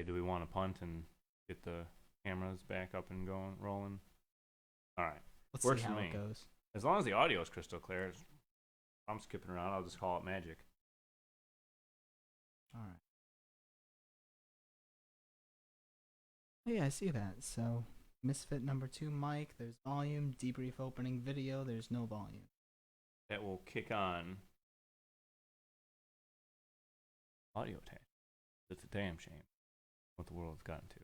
Okay, do we want to punt and get the cameras back up and going, rolling? All right. Let's Works see for how me. it goes. As long as the audio is crystal clear, if I'm skipping around, I'll just call it magic. All right. Oh, yeah, I see that. So, Misfit number 2 mic, there's volume, debrief opening video, there's no volume. That will kick on audio tag. It's a damn shame what the world's gotten to.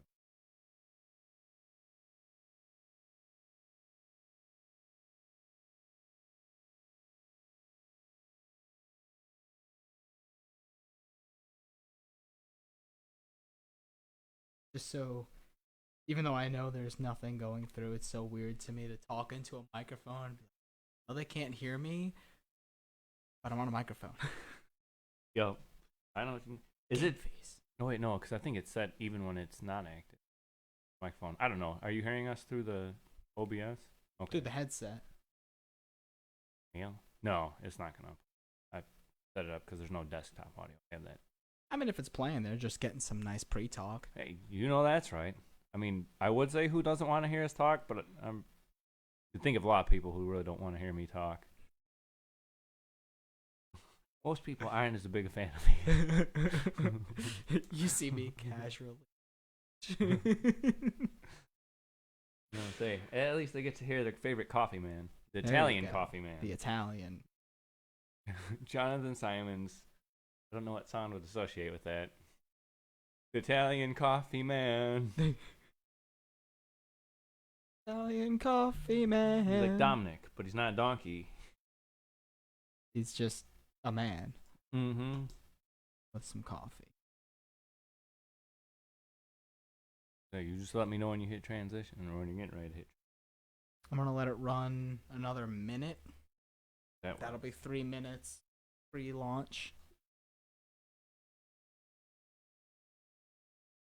Just so, even though I know there's nothing going through, it's so weird to me to talk into a microphone. Oh, they can't hear me, but I'm on a microphone. Yo, I don't. Is Game it? face. No, wait, no, because I think it's set even when it's not active. Microphone. I don't know. Are you hearing us through the OBS? Okay. Through the headset. Yeah. No, it's not gonna. I set it up because there's no desktop audio. I have that. I mean, if it's playing, they're just getting some nice pre-talk. Hey, you know that's right. I mean, I would say who doesn't want to hear us talk, but you think of a lot of people who really don't want to hear me talk. Most people aren't as a big a fan of me. You see me casually. You know, say at least they get to hear their favorite coffee man, the There you Italian go. coffee man, The Italian. Jonathan Simons. I don't know what sound would associate with that. The Italian coffee man. Italian coffee man. He's like Dominic, but he's not a donkey. He's just a man Mm-hmm. with some coffee. So you just let me know when you hit transition or when you're getting ready to hit. I'm going to let it run another minute. That'll Works. be 3 minutes pre-launch.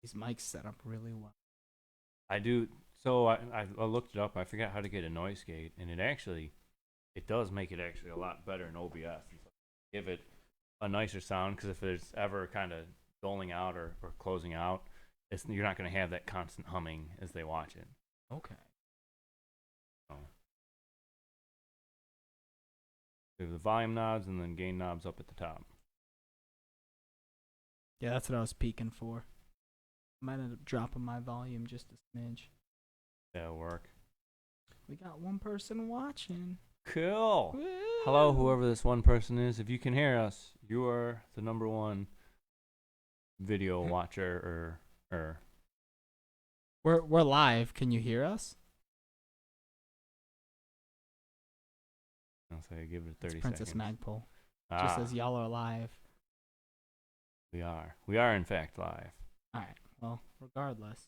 These mics set up really well. I do. So I looked it up. I forgot how to get a noise gate, and it does make it actually a lot better in OBS. Give it a nicer sound because if it's ever kind of doling out or closing out, you're not going to have that constant humming as they watch it. Okay. So we have the volume knobs and then gain knobs up at the top. Yeah, that's what I was peeking for. Might end up dropping my volume just a smidge. That'll work. We got one person watching. Cool. Woo! Hello, whoever this one person is. If you can hear us, you are the number one video watcher or We're live. Can you hear us? I'll say give it 30 Princess seconds. Magpul just says y'all are live. We are. We are in fact live. All right. Well, regardless,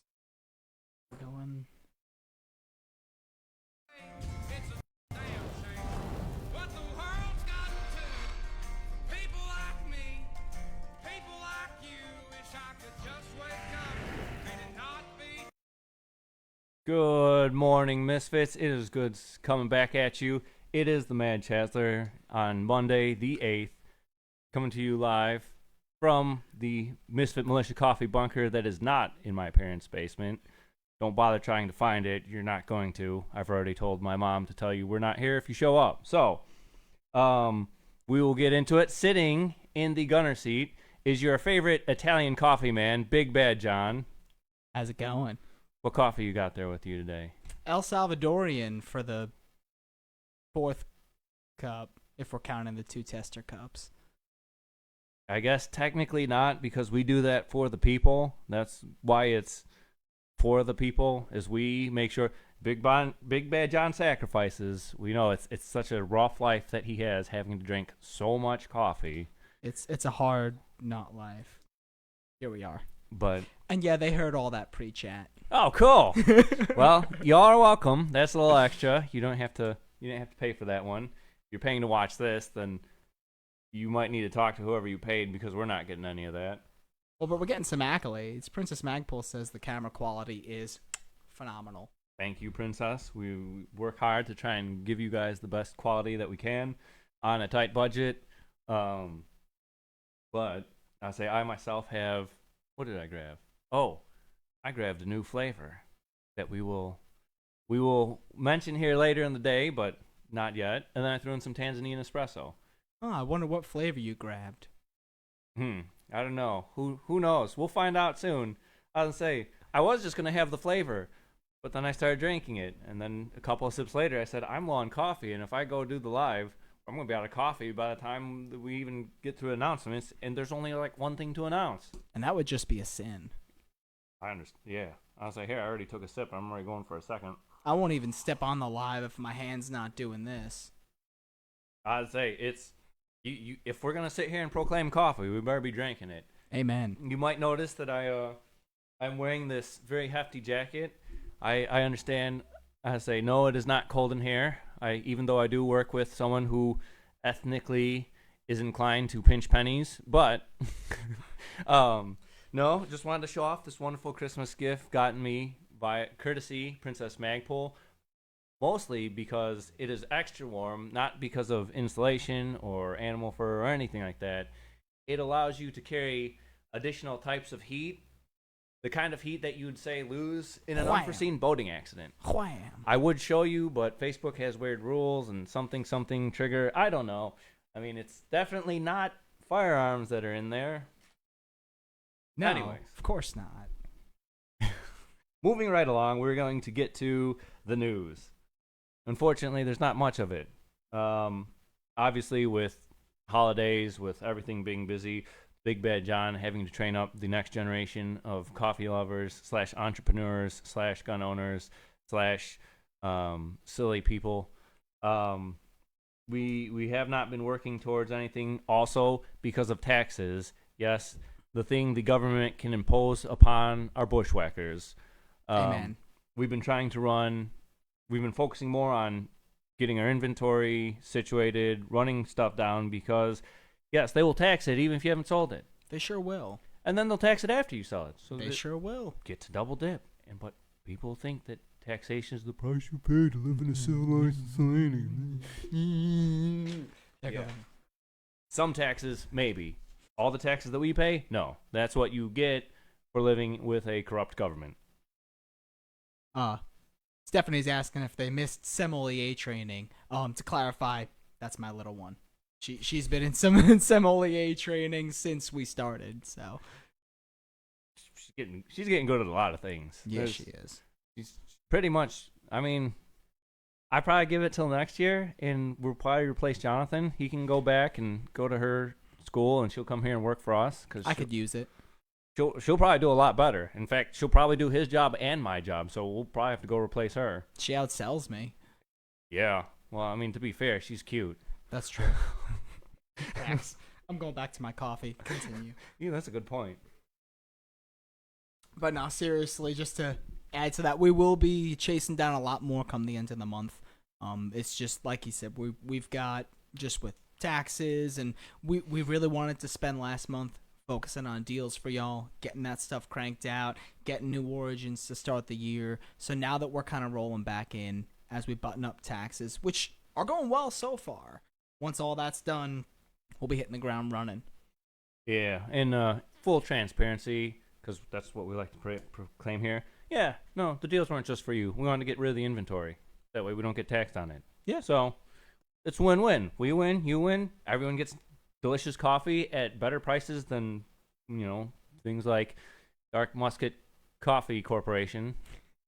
we're going. It's a damn shame what the world's gotten to. People like me, people like you. Wish I could just wake up and it not be. Good morning, Misfits. It is good coming back at you. It is the Mad Chazzler on Monday, the 8th, coming to you live from the Misfit Militia coffee bunker that is not in my parents' basement. Don't bother trying to find it. You're not going to. I've already told my mom to tell you we're not here if you show up. So, we will get into it. Sitting in the gunner seat is your favorite Italian coffee man, Big Bad John. How's it going? What coffee you got there with you today? El Salvadorian for the 4th cup, if we're counting the 2 tester cups. I guess technically not, because we do that for the people. That's why it's for the people, is we make sure Big Bad John sacrifices. We know it's such a rough life that he has, having to drink so much coffee. It's a hard not life. Here we are. But And yeah, they heard all that pre-chat. oh, cool. Well, y'all are welcome. That's a little extra. You didn't have to pay for that one. If you're paying to watch this, then you might need to talk to whoever you paid, because we're not getting any of that. Well, but we're getting some accolades. Princess Magpul says the camera quality is phenomenal. Thank you, Princess. We work hard to try and give you guys the best quality that we can on a tight budget. But I say I myself have, what did I grab? oh, I grabbed a new flavor that we will mention here later in the day, but not yet. And then I threw in some Tanzanian espresso. Oh, I wonder what flavor you grabbed. I don't know. Who knows? We'll find out soon. I was gonna say I was just gonna have the flavor, but then I started drinking it, and then a couple of sips later, I said I'm low on coffee, and if I go do the live, I'm gonna be out of coffee by the time that we even get through announcements. And there's only like one thing to announce. And that would just be a sin. I understand. Yeah, I was like, here, I already took a sip. I'm already going for a second. I won't even step on the live if my hand's not doing this. I'd say it's you. If we're gonna sit here and proclaim coffee, we better be drinking it. Amen. You might notice that I'm wearing this very hefty jacket. I understand. I say no, it is not cold in here. Even though I do work with someone who ethnically is inclined to pinch pennies, but no, just wanted to show off this wonderful Christmas gift gotten me by courtesy Princess Magpul. Mostly because it is extra warm, not because of insulation or animal fur or anything like that. It allows you to carry additional types of heat, the kind of heat that you would say lose in an Wham. unforeseen boating accident. Wham. I would show you, but Facebook has weird rules and something trigger. I don't know. I mean, it's definitely not firearms that are in there. No, Anyways. of course not. Moving right along, we're going to get to the news. Unfortunately, there's not much of it. Obviously, with holidays, with everything being busy, Big Bad John having to train up the next generation of coffee lovers / entrepreneurs / gun owners / silly people. We have not been working towards anything. Also, because of taxes, yes, the thing the government can impose upon our bushwhackers. Amen. We've been trying to run. We've been focusing more on getting our inventory situated, running stuff down because, yes, they will tax it even if you haven't sold it. They sure will. And then they'll tax it after you sell it. So They sure will. get to double dip. But people think that taxation is the price you pay to live in a civilized society. Yeah. Some taxes, maybe. All the taxes that we pay, no. That's what you get for living with a corrupt government. Stephanie's asking if they missed sommelier training. To clarify, that's my little one. She's been in some sommelier training since we started. So She's getting good at a lot of things. yes, she is. She's pretty much. I mean, I probably give it till next year, and we'll probably replace Jonathan. He can go back and go to her school, and she'll come here and work for us. Cause I could use it. She'll probably do a lot better. In fact, she'll probably do his job and my job. So we'll probably have to go replace her. She outsells me. Yeah. Well, I mean, to be fair, she's cute. That's true. Thanks. I'm going back to my coffee. Continue. Yeah, that's a good point. But no, seriously, just to add to that, we will be chasing down a lot more come the end of the month. It's just like you said, we've got just with taxes, and we really wanted to spend last month focusing on deals for y'all, getting that stuff cranked out, getting new origins to start the year. So now that we're kind of rolling back in as we button up taxes, which are going well so far, once all that's done, we'll be hitting the ground running. Yeah, and full transparency, because that's what we like to proclaim here. Yeah, no, the deals weren't just for you. We wanted to get rid of the inventory. That way we don't get taxed on it. Yeah. So it's win-win. We win, you win, everyone gets delicious coffee at better prices than, things like Dark Musket Coffee Corporation.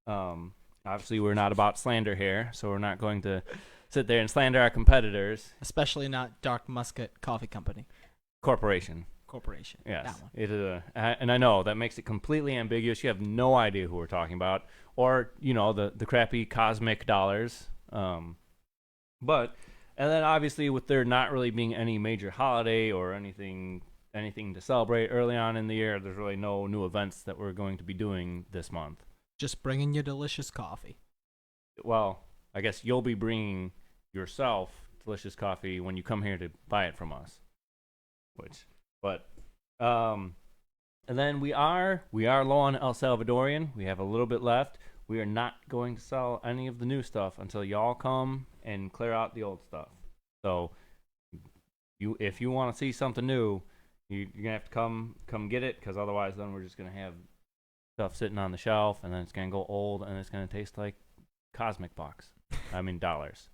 Obviously, we're not about slander here, so we're not going to sit there and slander our competitors. Especially not Dark Musket Coffee Company. Corporation. That Yes. one. It is and I know that makes it completely ambiguous. You have no idea who we're talking about. Or, the crappy cosmic dollars. And then obviously with there not really being any major holiday or anything to celebrate early on in the year, there's really no new events that we're going to be doing this month. Just bringing you delicious coffee. Well, I guess you'll be bringing yourself delicious coffee when you come here to buy it from us. And then we are low on El Salvadorian. We have a little bit left. We are not going to sell any of the new stuff until y'all come and clear out the old stuff. So, if you want to see something new, you're gonna have to come get it, because otherwise, then we're just gonna have stuff sitting on the shelf, and then it's gonna go old, and it's gonna taste like cosmic bucks. I mean dollars.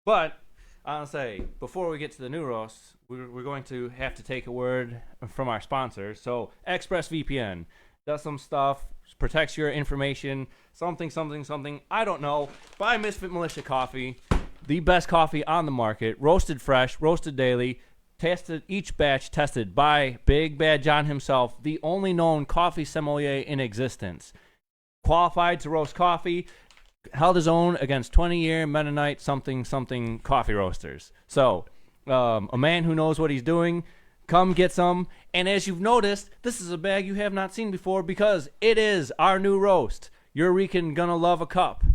But I'll say, before we get to the new roasts, we're going to have to take a word from our sponsor. So ExpressVPN does some stuff, protects your information, something. I don't know. Buy Misfit Militia coffee, the best coffee on the market, roasted fresh, roasted daily, tested each batch tested by Big Bad John himself, the only known coffee sommelier in existence. Qualified to roast coffee, held his own against 20-year Mennonite something coffee roasters. So, a man who knows what he's doing. Come get some. And as you've noticed, this is a bag you have not seen before because it is our new roast. You're Rican gonna love a cup.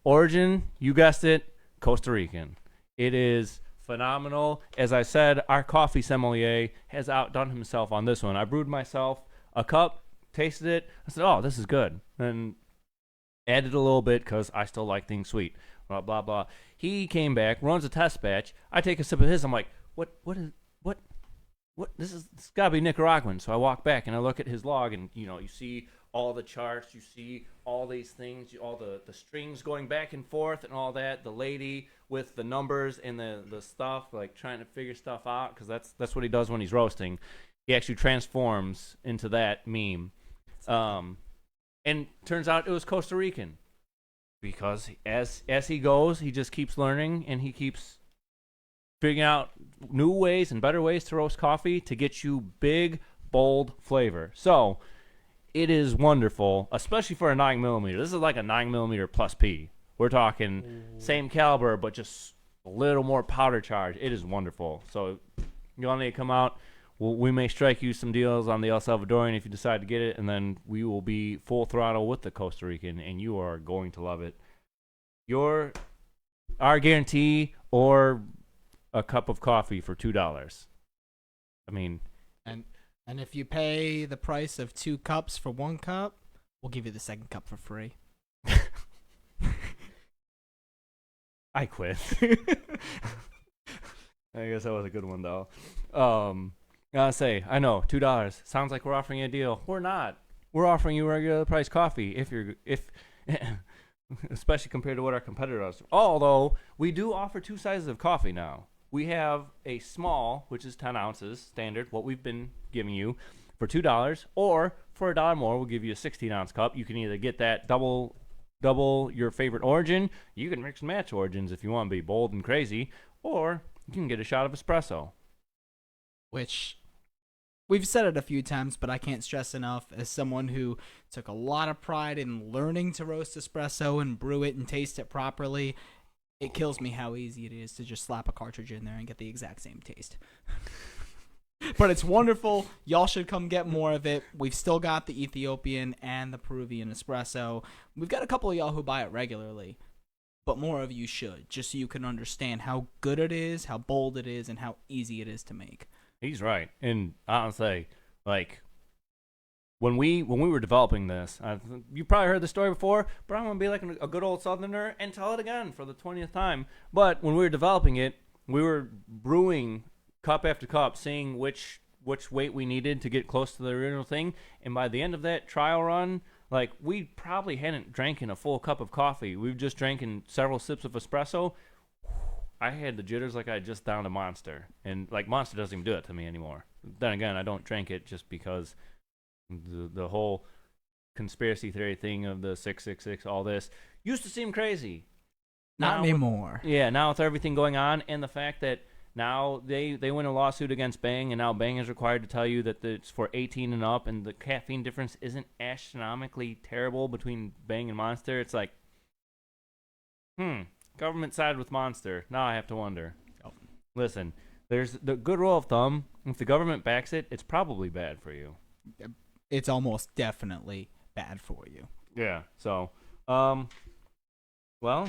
Origin, you guessed it, Costa Rican. It is phenomenal. As I said, our coffee sommelier has outdone himself on this one. I brewed myself a cup, tasted it. I said, oh, this is good. And added a little bit because I still like things sweet. Blah, blah, blah. He came back, runs a test batch. I take a sip of his. I'm like, what? This got to be Nicaraguan. So I walk back and I look at his log, and you see all the charts, you see all these things, all the strings going back and forth and all that. The lady with the numbers and the stuff, like trying to figure stuff out, because that's what he does when he's roasting. He actually transforms into that meme. And turns out it was Costa Rican, because as he goes, he just keeps learning, and he keeps figuring out new ways and better ways to roast coffee to get you big, bold flavor. So it is wonderful, especially for a 9mm. This is like a 9mm plus P. We're talking same caliber, but just a little more powder charge. It is wonderful. So you all need to come out. We may strike you some deals on the El Salvadorian if you decide to get it, and then we will be full throttle with the Costa Rican, and you are going to love it. Our guarantee, or a cup of coffee for $2. I mean, And if you pay the price of 2 cups for 1 cup, we'll give you the second cup for free. I quit. I guess that was a good one, though. Gotta say, I know, $2 sounds like we're offering you a deal. We're not. We're offering you regular price coffee if especially compared to what our competitor does. Although we do offer 2 sizes of coffee now. We have a small, which is 10 ounces standard, what we've been giving you, for $2, or for $1 more, we'll give you a 16-ounce cup. You can either get that double your favorite origin. You can mix and match origins if you want to be bold and crazy, or you can get a shot of espresso. Which, we've said it a few times, but I can't stress enough, as someone who took a lot of pride in learning to roast espresso and brew it and taste it properly, it kills me how easy it is to just slap a cartridge in there and get the exact same taste. But it's wonderful. Y'all should come get more of it. We've still got the Ethiopian and the Peruvian espresso. We've got a couple of y'all who buy it regularly, but more of you should, just so you can understand how good it is, how bold it is, and how easy it is to make. He's right. And honestly, like, when we were developing this, you probably heard the story before, but I'm going to be like a good old Southerner and tell it again for the 20th time. But when we were developing it, we were brewing cup after cup, seeing which weight we needed to get close to the original thing. And by the end of that trial run, like, we probably hadn't drank in a full cup of coffee. We've just drank in several sips of espresso. I had the jitters like I just downed a Monster. And, like, Monster doesn't even do it to me anymore. Then again, I don't drink it just because the whole conspiracy theory thing of the 666, all this, used to seem crazy. Not anymore. Yeah, now with everything going on, and the fact that now they win a lawsuit against Bang, and now Bang is required to tell you that it's for 18 and up, and the caffeine difference isn't astronomically terrible between Bang and Monster. It's like, government side with Monster. Now I have to wonder. Oh. Listen, there's the good rule of thumb. If the government backs it, it's probably bad for you. It's almost definitely bad for you. Yeah. So, well, I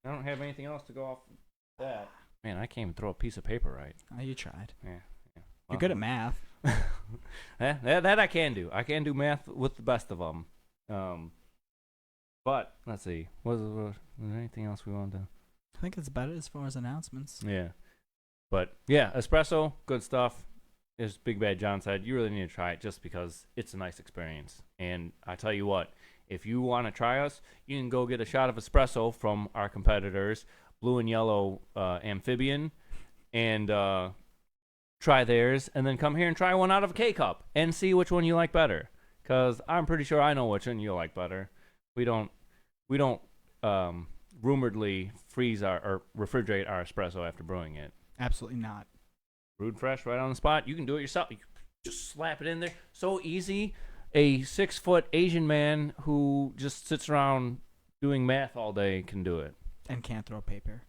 don't have anything else to go off that. Man, I can't even throw a piece of paper right. Oh, you tried. Yeah. Well, you're good at math. that I can do. I can do math with the best of them. But let's see. Was there anything else we wanted to? I think it's about it as far as announcements. Yeah. But yeah, espresso, good stuff. as Big Bad John said, you really need to try it just because it's a nice experience. And I tell you what, if you want to try us, you can go get a shot of espresso from our competitors, Blue and Yellow Amphibian, and try theirs, and then come here and try one out of a K-Cup and see which one you like better. Because I'm pretty sure I know which one you like better. We don't rumoredly freeze or refrigerate our espresso after brewing it. Absolutely not. Brewed fresh, right on the spot. You can do it yourself. You just slap it in there. So easy. A 6-foot Asian man who just sits around doing math all day can do it. And can't throw paper.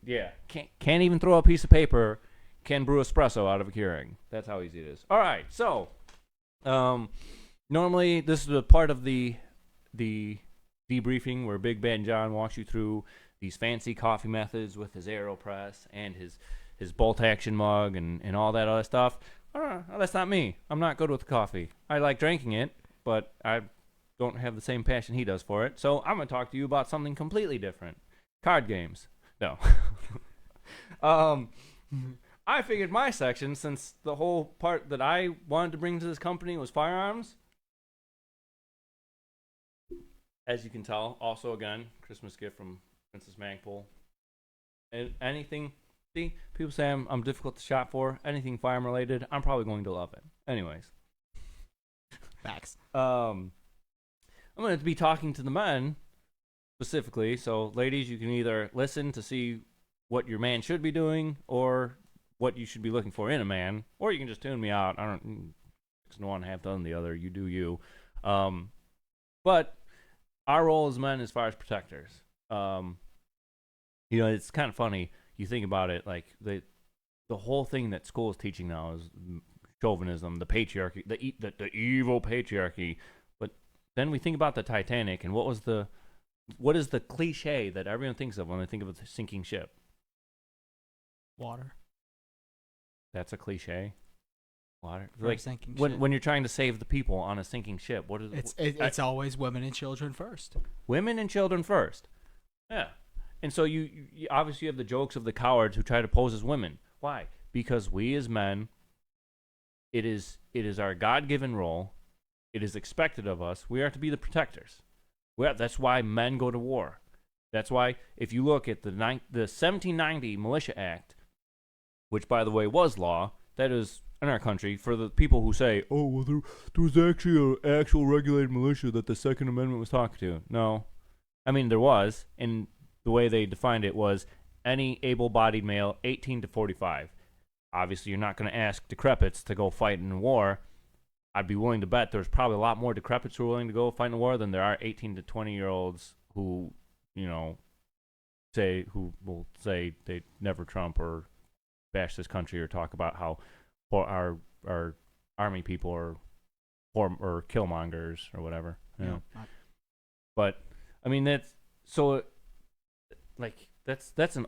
Yeah. Can't even throw a piece of paper. Can brew espresso out of a Keurig. That's how easy it is. All right. So, normally this is a part of the debriefing where Big Bad John walks you through these fancy coffee methods with his AeroPress and his bolt action mug and all that other stuff. That's not me. I'm not good with coffee. I like drinking it, but I don't have the same passion he does for it. So I'm going to talk to you about something completely different. Card games. No. I figured my section, since the whole part that I wanted to bring to this company was firearms. As you can tell, also again, Christmas gift from Princess Magpul. And anything, see, people say I'm difficult to shop for. Anything firearm related, I'm probably going to love it. Anyways. Facts. I'm going to be talking to the men specifically. So, ladies, you can either listen to see what your man should be doing or what you should be looking for in a man, or you can just tune me out. I don't, it's one half done the other. You do you. But our role as men, as far as protectors, it's kind of funny. You think about it, like the whole thing that school is teaching now is chauvinism, the patriarchy, the evil patriarchy. But then we think about the Titanic, and what is the cliche that everyone thinks of when they think of a sinking ship? Water. That's a cliche. Water. For Like a sinking when ship. when you're trying to save the people on a sinking ship, what is It's always women and children first. women and children first? Yeah. And so you obviously have the jokes of the cowards who try to pose as women. Why? Because we as men, it is our God-given role. It is expected of us. We are to be the protectors. That's why men go to war. That's why if you look at the 1790 Militia Act, which, by the way, was law, that is in our country, for the people who say, oh, well, there was actually an actual regulated militia that the Second Amendment was talking to. No. I mean, there was, and the way they defined it was any able-bodied male 18 to 45. Obviously, you're not going to ask decrepits to go fight in a war. I'd be willing to bet there's probably a lot more decrepits who are willing to go fight in a war than there are 18 to 20-year-olds who, will say they never Trump or bash this country or talk about how our army people are or killmongers or whatever. But I mean that's an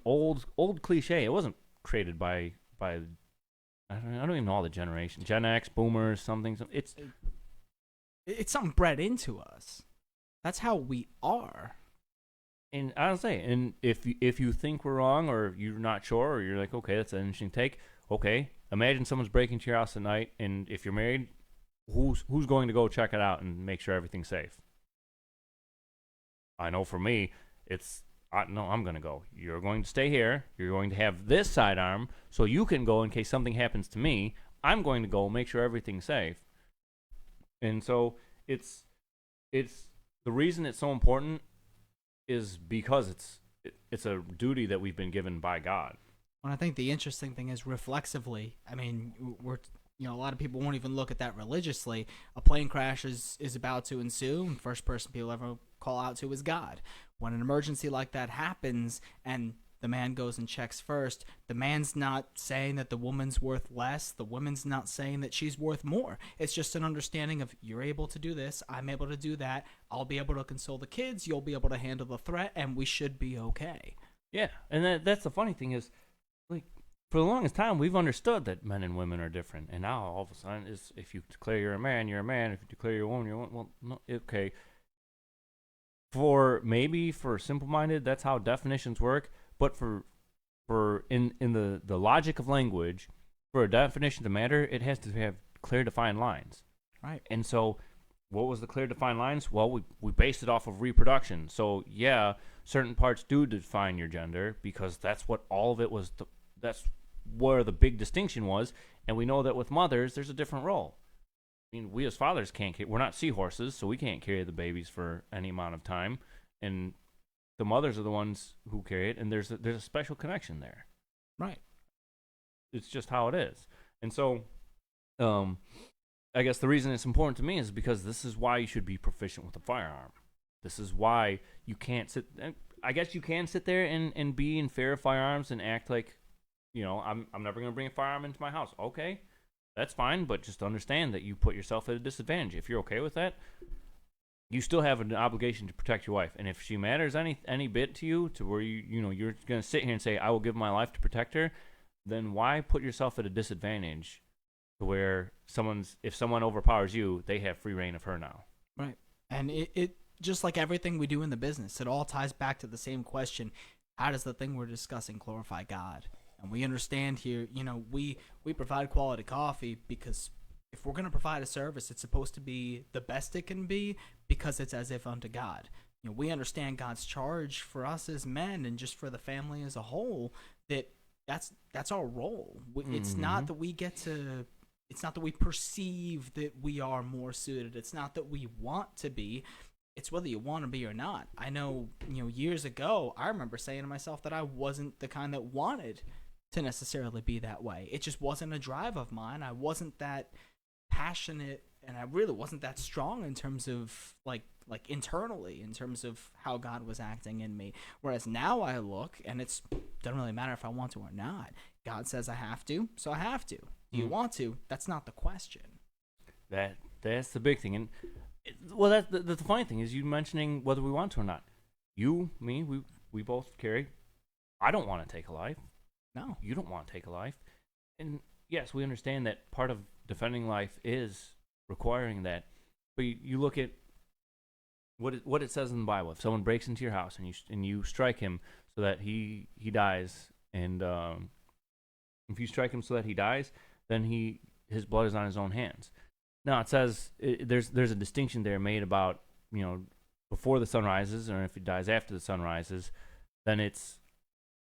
old cliche. It wasn't created by I don't even know all the generation. Gen X, Boomers, something. It's something bred into us. That's how we are. And I don't say, and if you think we're wrong or you're not sure or you're like, okay, that's an interesting take. Okay, imagine someone's breaking into your house at night, and if you're married, who's going to go check it out and make sure everything's safe? I know for me, I'm going to go. You're going to stay here. You're going to have this sidearm so you can go in case something happens to me. I'm going to go make sure everything's safe. And so it's the reason it's so important is because it's a duty that we've been given by God. And I think the interesting thing is reflexively. I mean, a lot of people won't even look at that religiously. A plane crash is about to ensue, and first person people ever call out to is God. When an emergency like that happens and the man goes and checks first, the man's not saying that the woman's worth less. The woman's not saying that she's worth more. It's just an understanding of you're able to do this, I'm able to do that, I'll be able to console the kids, you'll be able to handle the threat, and we should be okay. Yeah, and that's the funny thing is, like, for the longest time, we've understood that men and women are different. And now, all of a sudden, if you declare you're a man, you're a man. If you declare you're a woman, you're a woman. Well, no, okay. For simple-minded, that's how definitions work. But for in the logic of language, for a definition to matter, it has to have clear defined lines. Right. And so, what was the clear defined lines? Well, we based it off of reproduction. So yeah, certain parts do define your gender because that's what all of it was. That's where the big distinction was. And we know that with mothers, there's a different role. I mean, we as fathers can't. We're not seahorses, so we can't carry the babies for any amount of time. And the mothers are the ones who carry it, and there's a special connection there. Right. It's just how it is. And so, I guess the reason it's important to me is because this is why you should be proficient with a firearm. This is why you can't sit. I guess you can sit there and be in fear of firearms and act like, I'm never going to bring a firearm into my house. Okay, that's fine, but just understand that you put yourself at a disadvantage. If you're okay with that, you still have an obligation to protect your wife. And if she matters any bit to you, to where you're going to sit here and say, I will give my life to protect her, then why put yourself at a disadvantage to where if someone overpowers you, they have free reign of her now? Right. And it just like everything we do in the business, it all ties back to the same question. How does the thing we're discussing glorify God? And we understand here, we provide quality coffee because if we're going to provide a service, it's supposed to be the best it can be because it's as if unto God. We understand God's charge for us as men and just for the family as a whole, that's our role. It's not that we get to, it's not that we perceive that we are more suited. It's not that we want to be. It's whether you want to be or not. I know, years ago, I remember saying to myself that I wasn't the kind that wanted to necessarily be that way. It just wasn't a drive of mine. I wasn't that passionate, and I really wasn't that strong in terms of like internally, in terms of how God was acting in me. Whereas now I look, and it doesn't really matter if I want to or not. God says I have to, so I have to. Do you want to? That's not the question. That's the big thing. And that's the funny thing is you mentioning whether we want to or not. You, me, we both carry. I don't want to take a life. No, you don't want to take a life. And yes, we understand that part of defending life is requiring that. But you look at what it says in the Bible. If someone breaks into your house and you strike him so that he dies, and if you strike him so that he dies, then his blood is on his own hands. Now it says there's a distinction there made about before the sun rises, or if he dies after the sun rises, then it's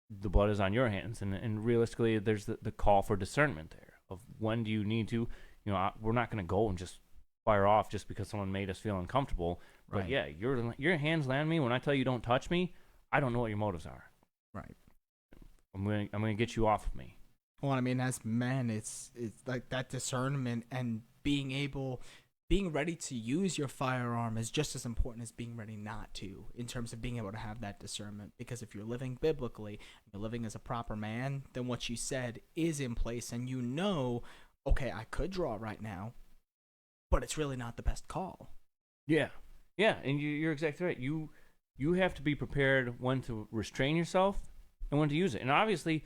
the blood is on your hands. And realistically, there's the call for discernment there of when do you need to. We're not going to go and just fire off just because someone made us feel uncomfortable. But right. yeah, your hands land me when I tell you don't touch me. I don't know what your motives are. Right. I'm gonna get you off of me. Well, I mean, as men, it's like that discernment and being ready to use your firearm is just as important as being ready not to, in terms of being able to have that discernment. Because if you're living biblically, you're living as a proper man, then what you said is in place, and okay, I could draw right now, but it's really not the best call. Yeah, and you're exactly right. You have to be prepared when to restrain yourself and when to use it. And obviously,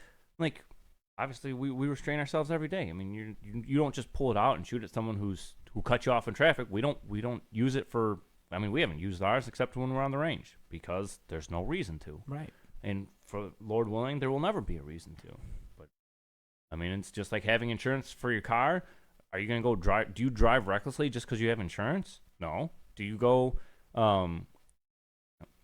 we restrain ourselves every day. I mean, you don't just pull it out and shoot at someone who cut you off in traffic. We don't use it for. I mean, we haven't used ours except when we're on the range because there's no reason to. Right. And for Lord willing, there will never be a reason to. But I mean, it's just like having insurance for your car. Are you gonna go drive? Do you drive recklessly just because you have insurance? No. Do you go? I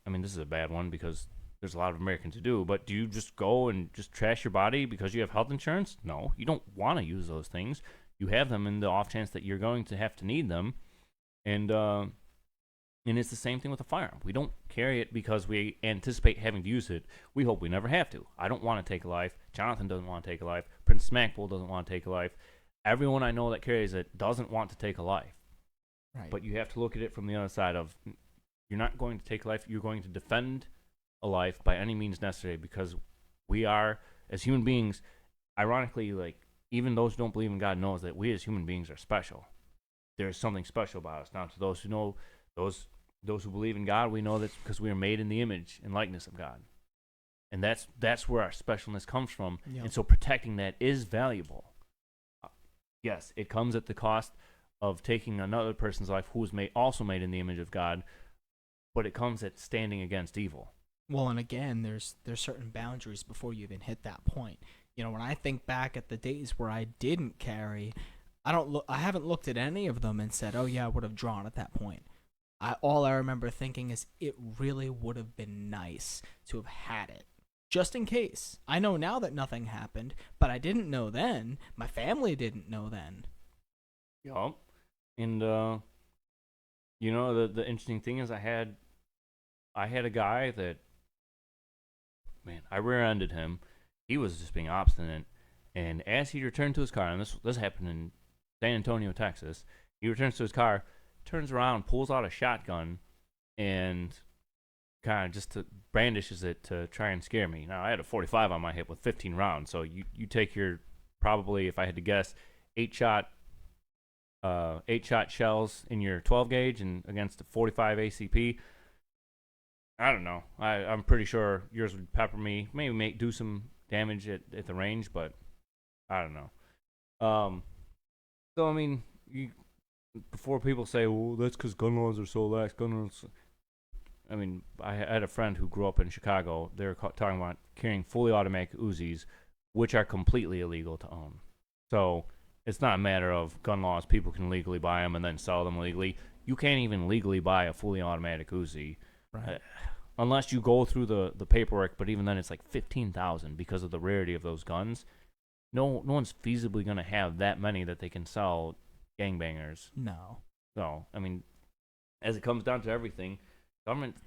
mean, this is a bad one because there's a lot of Americans who do, but do you just go and just trash your body because you have health insurance? No, you don't want to use those things. You have them in the off chance that you're going to have to need them, and it's the same thing with a firearm. We don't carry it because we anticipate having to use it. We hope we never have to. I don't want to take a life. Jonathan doesn't want to take a life. Prince Smackbull doesn't want to take a life. Everyone I know that carries it doesn't want to take a life. Right. But you have to look at it from the other side of you're not going to take a life. You're going to defend a life by any means necessary because we are, as human beings, ironically, like even those who don't believe in God knows that we as human beings are special. There's something special about us. Now, to those who know, those who believe in God, we know that's because we are made in the image and likeness of God. And that's where our specialness comes from. Yep. And so protecting that is valuable. Yes, it comes at the cost of taking another person's life who was also made in the image of God, but it comes at standing against evil. Well, and again, there's certain boundaries before you even hit that point. When I think back at the days where I didn't carry, I haven't looked at any of them and said, "Oh yeah, I would have drawn at that point." All I remember thinking is it really would have been nice to have had it. Just in case. I know now that nothing happened, but I didn't know then. My family didn't know then. Yup. And the interesting thing is I had a guy that, man, I rear-ended him. He was just being obstinate, and as he returned to his car, and this happened in San Antonio, Texas, he returns to his car, turns around, pulls out a shotgun, and kind of just brandishes it to try and scare me. Now I had a 45 on my hip with 15 rounds, so you take your, probably, if I had to guess, 8-shot shells in your 12 gauge and against a 45 ACP. I don't know. I'm pretty sure yours would pepper me, maybe do some damage at the range, but I don't know. So I mean, before people say, well, that's because gun laws are so lax. Gun laws. I mean, I had a friend who grew up in Chicago. They were talking about carrying fully automatic Uzis, which are completely illegal to own. So it's not a matter of gun laws. People can legally buy them and then sell them legally. You can't even legally buy a fully automatic Uzi. Right. Unless you go through the paperwork, but even then it's like 15,000 because of the rarity of those guns. No one's feasibly going to have that many that they can sell gangbangers. No. So, I mean, as it comes down to everything, government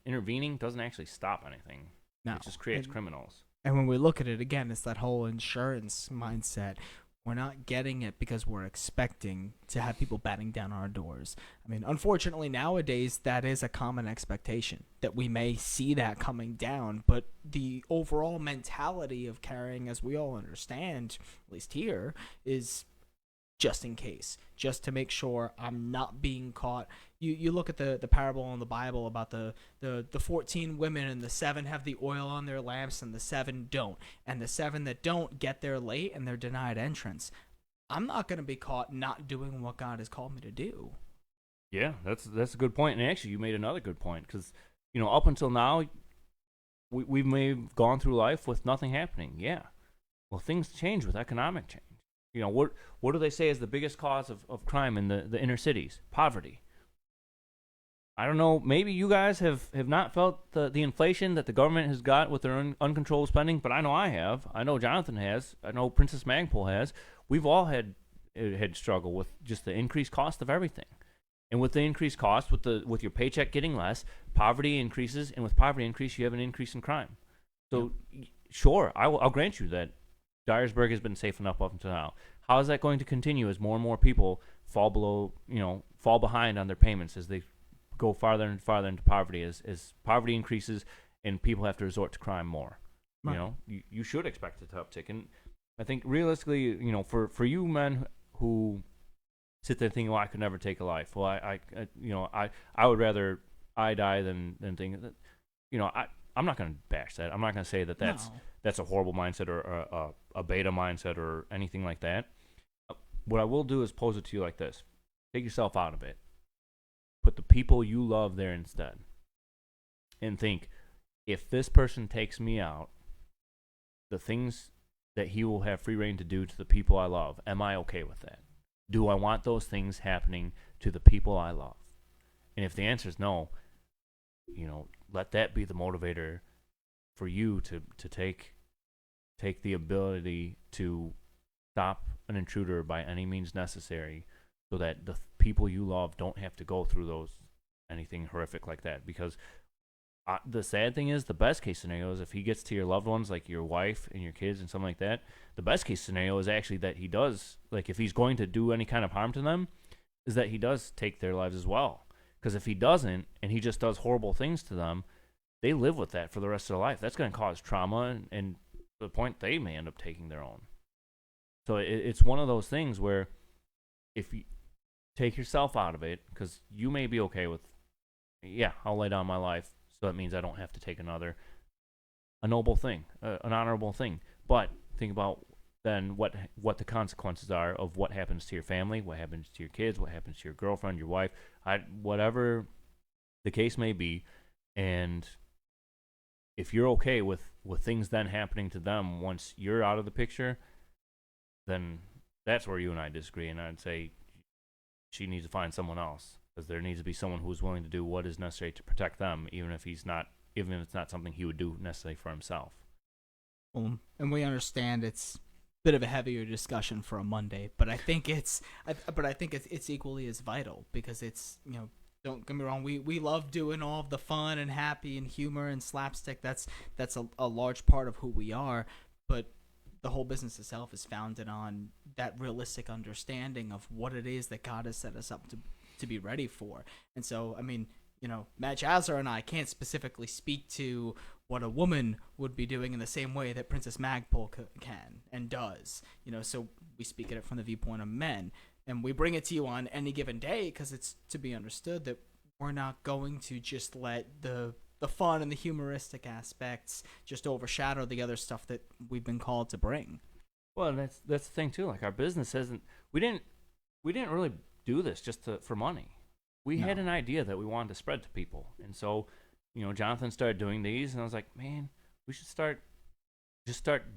intervening doesn't actually stop anything. No. It just creates criminals. And when we look at it again, it's that whole insurance mindset. We're not getting it because we're expecting to have people batting down our doors. I mean, unfortunately, nowadays, that is a common expectation, that we may see that coming down. But the overall mentality of carrying, as we all understand, at least here, is just in case, just to make sure I'm not being caught. You look at the parable in the Bible about the 14 women, and the 7 have the oil on their lamps and the 7 don't. And the 7 that don't get there late and they're denied entrance. I'm not going to be caught not doing what God has called me to do. Yeah, that's a good point. And actually, you made another good point because, up until now, we may have gone through life with nothing happening. Yeah. Well, things change with economic change. What do they say is the biggest cause of crime in the inner cities? Poverty. I don't know, maybe you guys have not felt the inflation that the government has got with their uncontrolled spending, but I know I have. I know Jonathan has. I know Princess Magpul has. We've all had struggle with just the increased cost of everything. And with the increased cost, with your paycheck getting less, poverty increases, and with poverty increase, you have an increase in crime. So, Sure, I'll grant you that Dyersburg has been safe enough up until now. How is that going to continue as more and more people fall behind on their payments as they go farther and farther into poverty, as poverty increases and people have to resort to crime more? Right. You should expect it to uptick. And I think realistically, for you men who sit there thinking, well, I could never take a life. Well, I would rather I die than think that, I'm not going to bash that. I'm not going to say that that's a horrible mindset or a beta mindset or anything like that. What I will do is pose it to you like this. Take yourself out of it. Put the people you love there instead. And think, if this person takes me out, the things that he will have free reign to do to the people I love, am I okay with that? Do I want those things happening to the people I love? And if the answer is no, let that be the motivator for you to take the ability to stop an intruder by any means necessary, so that the people you love don't have to go through anything horrific like that. Because the sad thing is, the best case scenario is if he gets to your loved ones, like your wife and your kids and something like that, the best case scenario is actually that he does, like if he's going to do any kind of harm to them, is that he does take their lives as well. Because if he doesn't, and he just does horrible things to them, they live with that for the rest of their life. That's going to cause trauma, and to the point they may end up taking their own. So it's one of those things where if you take yourself out of it, because you may be okay with, I'll lay down my life, so that means I don't have to take another. A noble thing, an honorable thing. But think about then what the consequences are of what happens to your family, what happens to your kids, what happens to your girlfriend, your wife, whatever the case may be. And if you're okay with things then happening to them once you're out of the picture, then that's where you and I disagree. And I'd say she needs to find someone else, because there needs to be someone who's willing to do what is necessary to protect them, even if it's not something he would do necessarily for himself. And we understand it's a bit of a heavier discussion for a Monday, but I think it's equally as vital, because it's, don't get me wrong, we love doing all of the fun and happy and humor and slapstick. That's a large part of who we are, but the whole business itself is founded on that realistic understanding of what it is that God has set us up to be ready for. And so, I mean, Matt Chazzler and I can't specifically speak to what a woman would be doing in the same way that Princess Magpul can and does. So we speak at it from the viewpoint of men, and we bring it to you on any given day, because it's to be understood that we're not going to just let the fun and the humoristic aspects just overshadow the other stuff that we've been called to bring. Well, and that's the thing too. Like, our business isn't. We didn't really do this just for money. We had an idea that we wanted to spread to people, and so, Jonathan started doing these, and I was like, man, we should start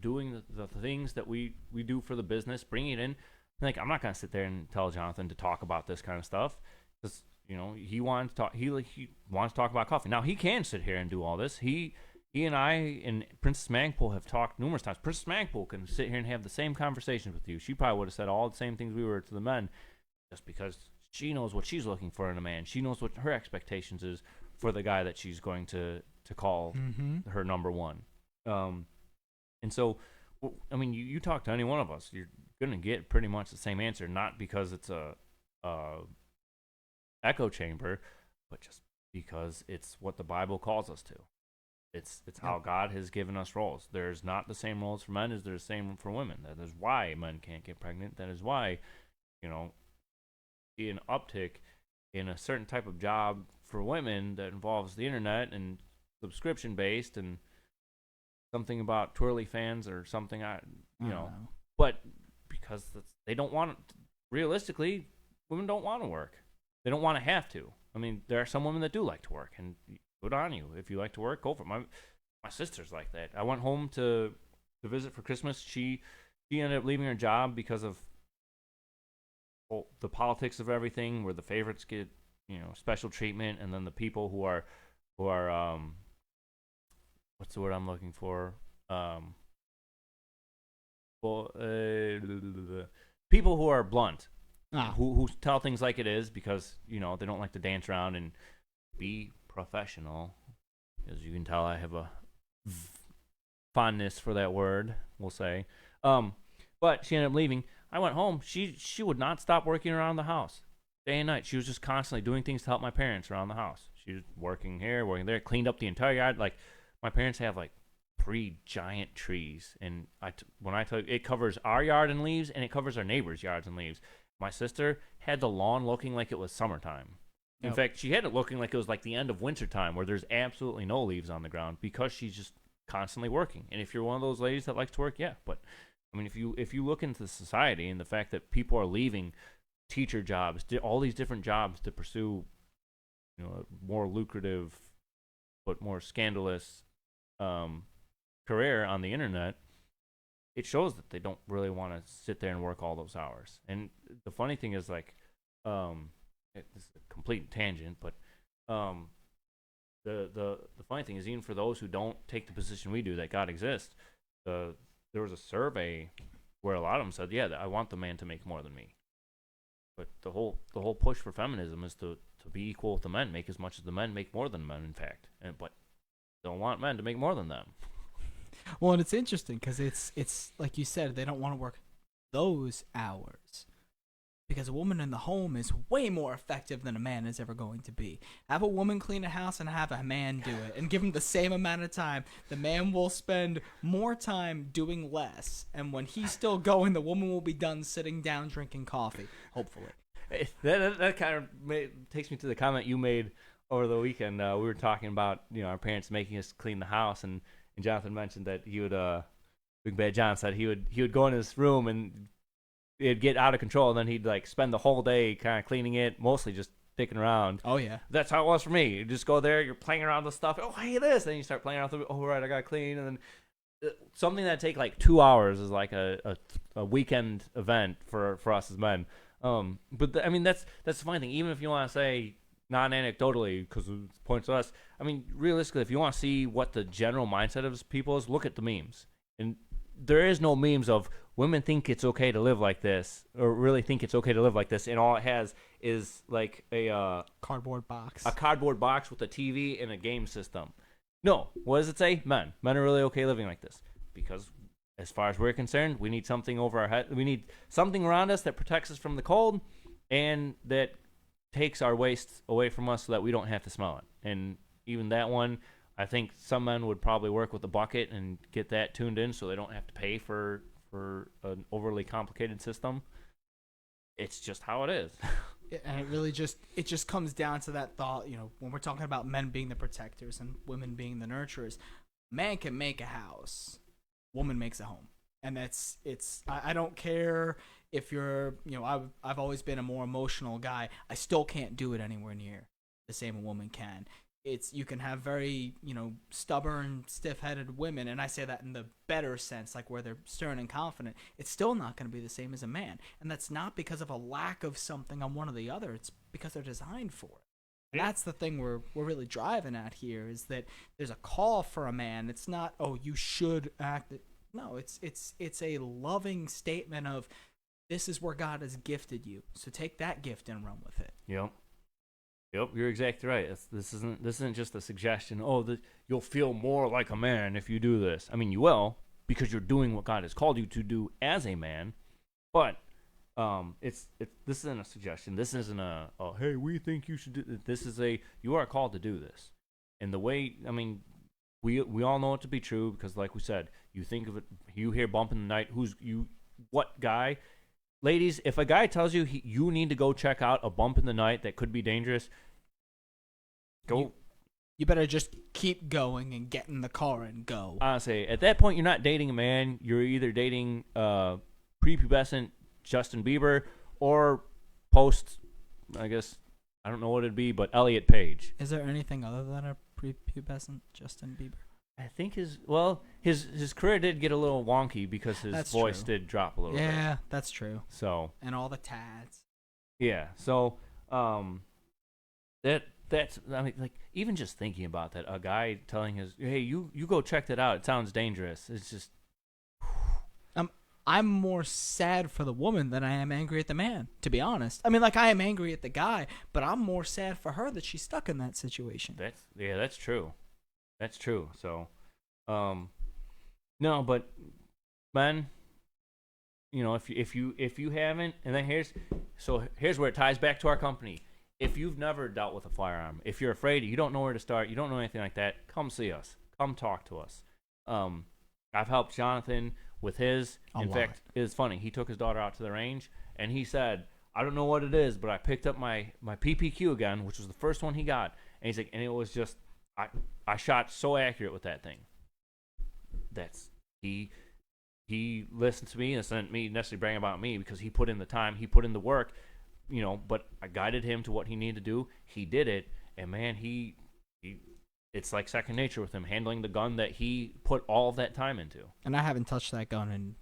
doing the things that we do for the business, bring it in. Like, I'm not gonna sit there and tell Jonathan to talk about this kind of stuff, because he wants to talk. He wants to talk about coffee. Now, he can sit here and do all this. He and I and Princess Magpul have talked numerous times. Princess Magpul can sit here and have the same conversations with you. She probably would have said all the same things we were to the men, just because she knows what she's looking for in a man. She knows what her expectations is for the guy that she's going to call her number one. And so, I mean, you talk to any one of us, you're going to get pretty much the same answer, not because it's a echo chamber, but just because it's what the Bible calls us to. It's how God has given us roles. There's not the same roles for men as there's the same for women. That is why men can't get pregnant. That is why, see an uptick in a certain type of job for women that involves the internet and subscription based, and something about twirly fans or something. But because they don't want to, realistically, women don't want to work. They don't want to have to. I mean, there are some women that do like to work, and good on you. If you like to work, go for it. My sister's like that. I went home to visit for Christmas. She ended up leaving her job because of the politics of everything, where the favorites get special treatment, and then the people who are what's the word I'm looking for? People who are blunt, who tell things like it is, because they don't like to dance around and be professional. As you can tell, I have a fondness for that word, we'll say. But she ended up leaving. I went home. She would not stop working around the house, day and night. She was just constantly doing things to help my parents around the house. She was working here, working there, cleaned up the entire yard. Like, my parents have like 3 giant trees, and when I tell you, it covers our yard and leaves, and it covers our neighbors' yards and leaves. My sister had the lawn looking like it was summertime. In fact, she had it looking like it was like the end of winter time, where there's absolutely no leaves on the ground, because she's just constantly working. And if you're one of those ladies that likes to work, yeah. But I mean, if you look into society and the fact that people are leaving teacher jobs, all these different jobs to pursue, a more lucrative but more scandalous career on the internet, it shows that they don't really want to sit there and work all those hours. And the funny thing is, like, it's a complete tangent, but the funny thing is, even for those who don't take the position we do, that God exists, there was a survey where a lot of them said, yeah, I want the man to make more than me. But the whole push for feminism is to be equal with the men, make as much as the men, make more than men, in fact. But don't want men to make more than them. Well, and it's interesting because it's like you said, they don't want to work those hours, because a woman in the home is way more effective than a man is ever going to be. Have a woman clean a house and have a man do it, and give him the same amount of time. The man will spend more time doing less, and when he's still going, the woman will be done sitting down drinking coffee, hopefully. That kind of takes me to the comment you made over the weekend. We were talking about our parents making us clean the house, and Jonathan mentioned that he would Big Bad John said he would go in his room and it'd get out of control, and then he'd like spend the whole day kind of cleaning it, mostly just dicking around. Oh yeah. That's how it was for me. You just go there, you're playing around with stuff. Oh, hey, this. Then you start playing around with it. Oh, right, I got to clean. And then something that take like 2 hours is like a weekend event for us as men. But I mean, that's the funny thing. Even if you want to say non-anecdotally, because it points to us, I mean, realistically, if you want to see what the general mindset of people is, look at the memes. And there is no memes of women think it's okay to live like this, or really think it's okay to live like this, and all it has is like a Cardboard box. cardboard box with a TV and a game system. No, what does it say? Men are really okay living like this, because as far as we're concerned, we need something over our head. We need something around us that protects us from the cold, and that takes our waste away from us so that we don't have to smell it. And even that one, I think some men would probably work with a bucket and get that tuned in so they don't have to pay for an overly complicated system. It's just how it is. And it really just comes down to that thought, when we're talking about men being the protectors and women being the nurturers. Man can make a house, woman makes a home. And I don't care if you're, I've always been a more emotional guy. I still can't do it anywhere near the same a woman can. You can have very, stubborn, stiff-headed women, and I say that in the better sense, like where they're stern and confident. It's still not going to be the same as a man. And that's not because of a lack of something on one or the other. It's because they're designed for it. And that's the thing we're really driving at here, is that there's a call for a man. It's not, oh, you should act. No, it's a loving statement of, this is where God has gifted you. So take that gift and run with it. Yep, you're exactly right. This isn't just a suggestion. Oh, you'll feel more like a man if you do this. I mean, you will, because you're doing what God has called you to do as a man. But this isn't a suggestion. This isn't hey, we think you should do this. This is you are called to do this. And the way, I mean, we all know it to be true, because like we said, you think of it, you hear bump in the night. What guy? Ladies, if a guy tells you you need to go check out a bump in the night that could be dangerous, go. You better just keep going and get in the car and go. Honestly, at that point, you're not dating a man. You're either dating prepubescent Justin Bieber or post, I guess, I don't know what it'd be, but Elliot Page. Is there anything other than a prepubescent Justin Bieber? I think his career did get a little wonky because his voice did drop a little bit. Yeah, that's true. So, and all the tads. Yeah. So that's, I mean, like, even just thinking about that, a guy telling hey, you go check that out. It sounds dangerous. It's just. I'm more sad for the woman than I am angry at the man, to be honest. I mean, like, I am angry at the guy, but I'm more sad for her that she's stuck in that situation. That's true. That's true. So, no, but men, if you haven't, and then here's where it ties back to our company. If you've never dealt with a firearm, if you're afraid, you don't know where to start, you don't know anything like that, come see us. Come talk to us. I've helped Jonathan with his. In fact, it's funny. He took his daughter out to the range, and he said, I don't know what it is, but I picked up my PPQ again, which was the first one he got. And he's like, and it was just, I shot so accurate with that thing. He listened to me, and it's not me necessarily bragging about me, because he put in the time, he put in the work, but I guided him to what he needed to do. He did it, and man, he it's like second nature with him, handling the gun that he put all of that time into. And I haven't touched that gun in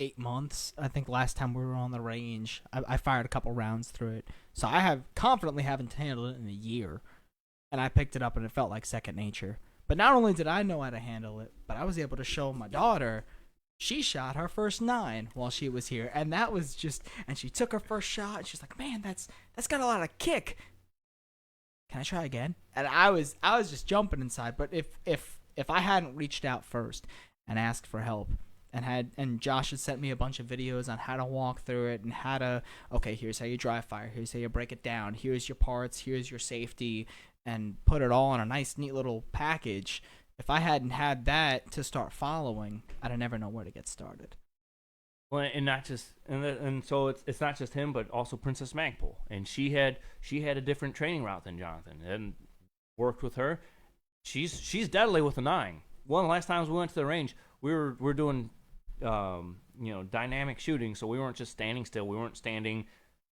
8 months. I think last time we were on the range, I fired a couple rounds through it. So I haven't handled it in a year. And I picked it up, and it felt like second nature. But not only did I know how to handle it, but I was able to show my daughter. She shot her first 9 while she was here, and that was just. And she took her first shot, and she's like, "Man, that's got a lot of kick. Can I try again?" And I was just jumping inside. But if I hadn't reached out first and asked for help, and Josh had sent me a bunch of videos on how to walk through it and how to, okay, here's how you dry fire, here's how you break it down, here's your parts, here's your safety, and put it all in a nice, neat little package. If I hadn't had that to start following, I'd never know where to get started. Well, and not just, and so it's not just him, but also Princess Magpul, and she had a different training route than Jonathan, and worked with her. She's deadly with a 9. One of the last times we went to the range, we're doing dynamic shooting, so we weren't just standing still. We weren't standing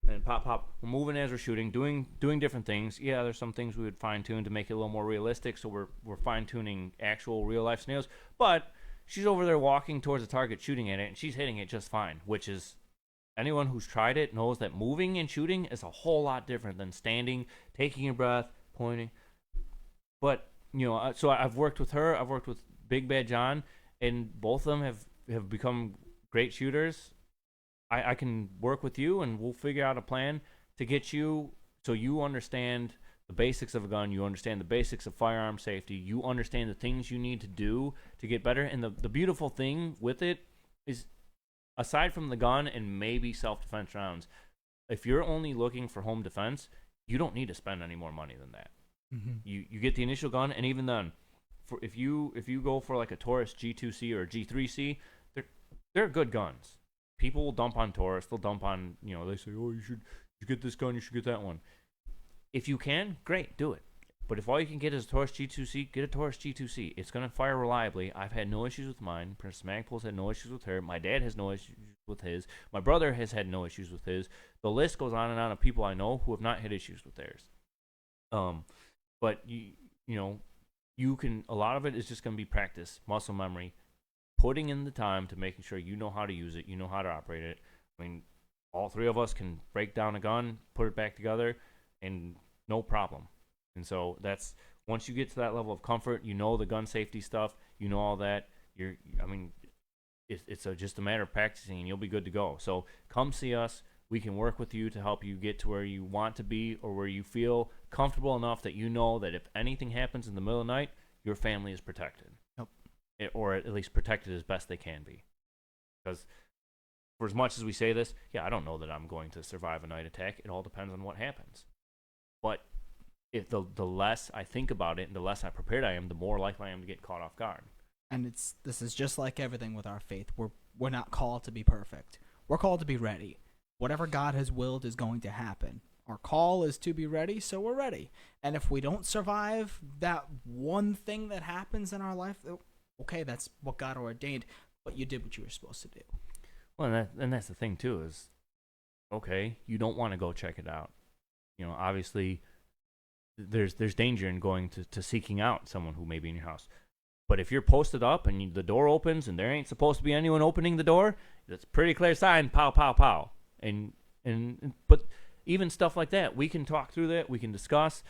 and pop, pop. We're moving as we're shooting, doing different things. Yeah, there's some things we would fine tune to make it a little more realistic. So we're fine tuning actual real life scenarios. But she's over there walking towards the target, shooting at it, and she's hitting it just fine. Which is, anyone who's tried it knows that moving and shooting is a whole lot different than standing, taking your breath, pointing. But so I've worked with her. I've worked with Big Bad John, and both of them have become great shooters. I can work with you, and we'll figure out a plan to get you so you understand the basics of a gun, you understand the basics of firearm safety, you understand the things you need to do to get better. And the beautiful thing with it is, aside from the gun and maybe self-defense rounds, if you're only looking for home defense, you don't need to spend any more money than that. Mm-hmm. You get the initial gun, and even then, if you go for like a Taurus G2C or a G3C, they're good guns. People will dump on Taurus. They'll dump on, they say, oh, you get this gun, you should get that one. If you can, great, do it. But if all you can get is a Taurus G2C, get a Taurus G2C. It's going to fire reliably. I've had no issues with mine. Princess Magpul's had no issues with her. My dad has no issues with his. My brother has had no issues with his. The list goes on and on of people I know who have not had issues with theirs. But you can, a lot of it is just going to be practice, muscle memory, putting in the time to making sure you know how to use it, you know how to operate it. I mean, all three of us can break down a gun, put it back together, and no problem. And so that's, once you get to that level of comfort, the gun safety stuff, all that, it's just a matter of practicing, and you'll be good to go. So come see us. We can work with you to help you get to where you want to be, or where you feel comfortable enough that you know that if anything happens in the middle of the night, your family is protected. Or at least protected as best they can be. Because for as much as we say this, I don't know that I'm going to survive a night attack. It all depends on what happens. But if the less I think about it and the less I prepared I am, the more likely I am to get caught off guard. And this is just like everything with our faith. We're not called to be perfect. We're called to be ready. Whatever God has willed is going to happen. Our call is to be ready, so we're ready. And if we don't survive that one thing that happens in our life, okay, that's what God ordained, but you did what you were supposed to do. Well, and that's the thing, too, is, okay, you don't want to go check it out. Obviously, there's danger in going to seeking out someone who may be in your house. But if you're posted up and the door opens and there ain't supposed to be anyone opening the door, that's a pretty clear sign, pow, pow, pow. But even stuff like that, we can talk through that, we can discuss,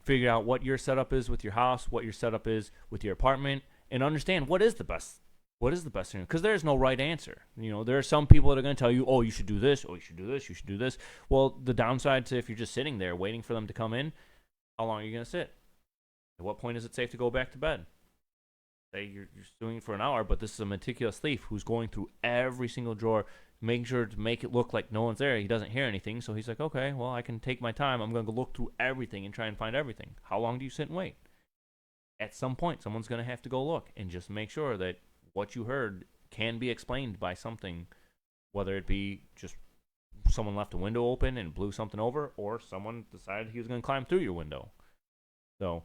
figure out what your setup is with your house, what your setup is with your apartment, and understand what is the best thing, because there's no right answer. There are some people that are going to tell you, oh, you should do this, oh, you should do this, you should do this. Well, the downside to, if you're just sitting there waiting for them to come in, how long are you going to sit? At what point is it safe to go back to bed? Say you're doing it for an hour, but this is a meticulous thief who's going through every single drawer, making sure to make it look like no one's there. He doesn't hear anything, so he's like, okay, well, I can take my time. I'm going to go look through everything and try and find everything. How long do you sit and wait? At some point, someone's going to have to go look and just make sure that what you heard can be explained by something, whether it be just someone left a window open and blew something over, or someone decided he was going to climb through your window. So,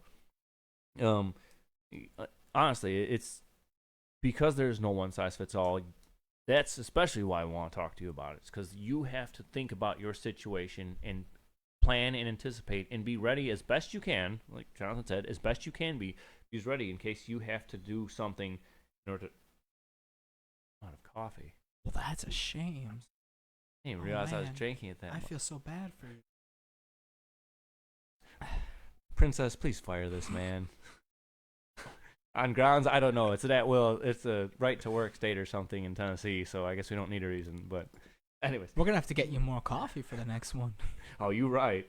honestly, it's because there's no one-size-fits-all. That's especially why I want to talk to you about it. It's because you have to think about your situation and plan and anticipate and be ready as best you can, like Jonathan said, as best you can be ready in case you have to do something in order to... Out of coffee. Well, that's a shame. I didn't realize I was drinking it that much. I feel so bad for you. Princess, please fire this man. On grounds, I don't know. It's at will. It's a right to work state or something in Tennessee, so I guess we don't need a reason. But anyways. We're going to have to get you more coffee for the next one. Oh, you right.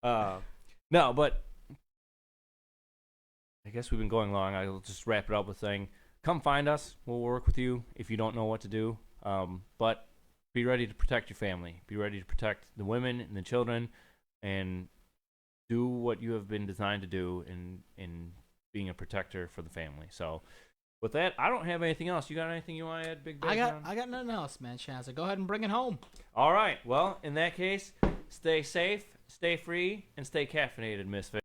No, but I guess we've been going long. I'll just wrap it up with saying, come find us. We'll work with you if you don't know what to do. But be ready to protect your family. Be ready to protect the women and the children, and do what you have been designed to do in being a protector for the family. So with that, I don't have anything else. You got anything you want to add, Big Bad John? I got nothing else, man, Chazzler. Go ahead and bring it home. All right. Well, in that case, stay safe, stay free, and stay caffeinated, Misfit.